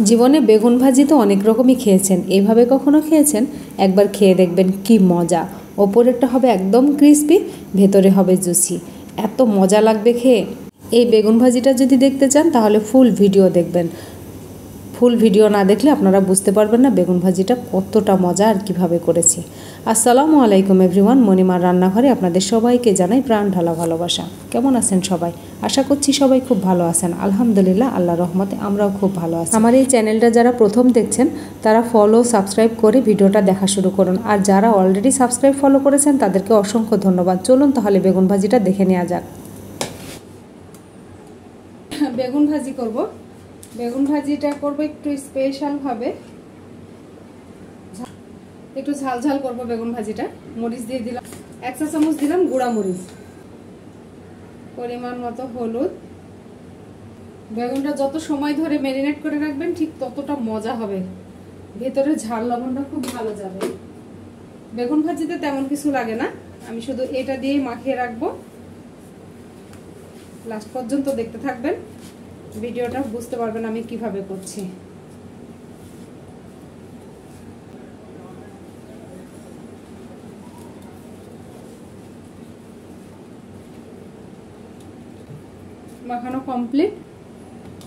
জীবনে বেগুন ভাজি তো অনেক রকমই খেয়েছেন, এইভাবে কখনো খেয়েছেন? একবার খেয়ে দেখবেন কি মজা। ওপরেরটা হবে একদম ক্রিস্পি, ভেতরে হবে জুসি, এত মজা লাগবে খেয়ে। এই বেগুন ভাজিটা যদি দেখতে চান তাহলে ফুল ভিডিও দেখবেন। ফুল ভিডিও না দেখলে আপনারা বুঝতে পারবেন না বেগুন ভাজিটা কতটা মজা আর কিভাবে করেছি। আসসালামু আলাইকুম এভরিওয়ান, মণিমার রান্নাঘরে আপনাদের সবাইকে জানাই প্রাণ ঢালা ভালোবাসা। কেমন আছেন সবাই? আশা করছি সবাই খুব ভালো আছেন। আলহামদুলিল্লাহ, আল্লাহর রহমতে আমরাও খুব ভালো আছি। আমার এই চ্যানেলটা যারা প্রথম দেখছেন তারা ফলো সাবস্ক্রাইব করে ভিডিওটা দেখা শুরু করুন, আর যারা অলরেডি সাবস্ক্রাইব ফলো করেছেন তাদেরকে অসংখ্য ধন্যবাদ। চলুন তাহলে বেগুন ভাজিটা দেখে নেওয়া যাক। বেগুন ভাজি করব। বেগুন ভাজিটা করবো একটু স্পেশালভাবে, একটু ঝাল ঝাল করবো বেগুন ভাজিটা। মরিচ দিয়ে দিলাম 1 চা চামচ, দিলাম গুঁড়া মরিচ, পরিমাণ মতো হলুদ। বেগুনটা যত সময় ধরে ম্যারিনেট করে রাখবেন ঠিক ততটা মজা হবে, ভেতরে ঝাল লবণটা খুব ভালো যাবে। বেগুন ভাজিতে তেমন কিছু লাগে না, আমি শুধু এটা দিয়ে মাখিয়ে রাখবো। লাস্ট পর্যন্ত দেখতে থাকবেন, ভিডিওটা বুঝতে পারবেন আমি কিভাবে করছি। মাখানো কমপ্লিট,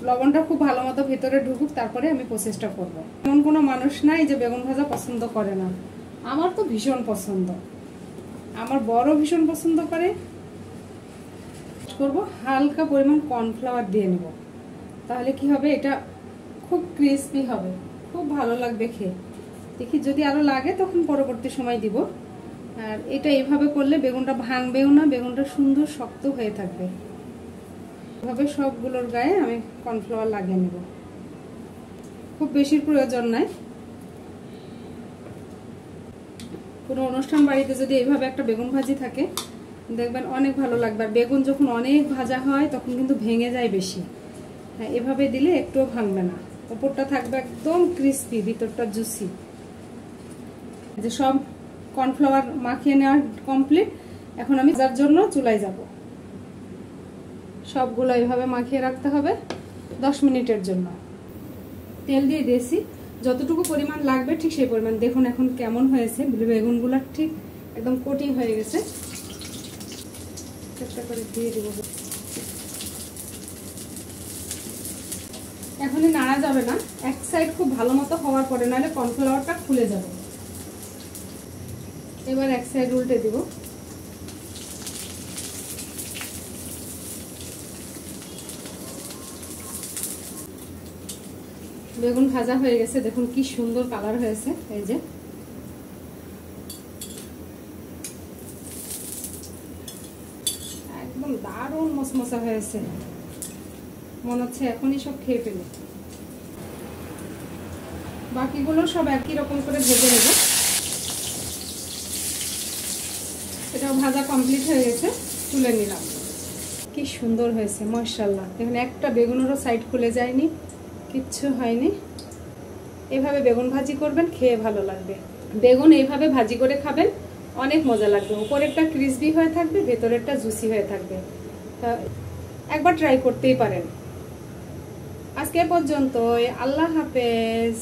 লবণটা খুব ভালো মতো ভেতরে ঢুকুক, তারপরে আমি প্রসেসটা করব। এমন কোনো মানুষ নাই যে বেগুন ভাজা পছন্দ করে না, আমার তো ভীষণ পছন্দ, আমার বড় ভীষণ পছন্দ করে। করব হালকা পরিমাণ কর্নফ্লাওয়ার দিয়ে নেব, তাহলে কি হবে, এটা খুব ক্রিস্পি হবে, খুব ভালো লাগবে খেয়ে। দেখি যদি আরো লাগে তখন পরবর্তী সময় দিব। আর এটা এইভাবে করলে বেগুনটা ভাঙবেও না, বেগুনটা সুন্দর শক্ত হয়ে থাকবে। এভাবে সবগুলোর গায়ে আমি কর্নফ্লাওয়ার লাগিয়ে নেব, খুব বেশির প্রয়োজন নাই। কোনো অনুষ্ঠান বাড়িতে যদি এইভাবে একটা বেগুন ভাজি থাকে দেখবেন অনেক ভালো লাগবে। আর বেগুন যখন অনেক ভাজা হয় তখন কিন্তু ভেঙে যায় বেশি। হ্যাঁ, এভাবে দিলে একটুও ভাঙবে না, উপরটা থাকবে একদম ক্রিস্পি, ভিতরটা জুসি। যে সব কর্নফ্লাওয়ার মাখিয়ে নেওয়ার কমপ্লিট, এখন আমি যার জন্য চুলায় যাব। সবগুলো এইভাবে মাখিয়ে রাখতে হবে 10 মিনিটের জন্য। তেল দিয়ে দিয়েছি, যতটুকু পরিমাণ লাগবে ঠিক সেই পরিমাণ। দেখুন এখন কেমন হয়েছে, বেগুনগুলো ঠিক একদম কোটিং হয়ে গেছে। একটা করে দিয়ে দেব, এখনই নাড়া যাবে না, এক সাইড খুব ভালো মতো হওয়ার পরে, নাহলে কর্নফ্লাওয়ারটা খুলে যাবে। এবার এক সাইড উল্টে দিব। বেগুন ভাজা হয়ে গেছে, দেখুন কি সুন্দর কালার হয়েছে। এই যে একদম দারুণ মচমচা হয়েছে, মনে হচ্ছে এখনই সব খেয়ে ফেলি। বাকিগুলো সব একই রকম করে ভেজে নেব। এটাও ভাজা কমপ্লিট হয়ে গেছে, তুলে নিলাম। কি সুন্দর হয়েছে মাশাআল্লাহ। দেখুন একটা বেগুনেরও সাইড খুলে যায়নি, কিচ্ছু হয়নি। এভাবে বেগুন ভাজি করবেন, খেয়ে ভালো লাগবে। বেগুন এইভাবে ভাজি করে খাবেন, অনেক মজা লাগবে। উপরেরটা ক্রিসপি হয়ে থাকবে, ভেতরেরটা জুসি হয়ে থাকবে। তা একবার ট্রাই করতেই পারেন। আজকে পর্যন্তই, আল্লাহ হাফেজ।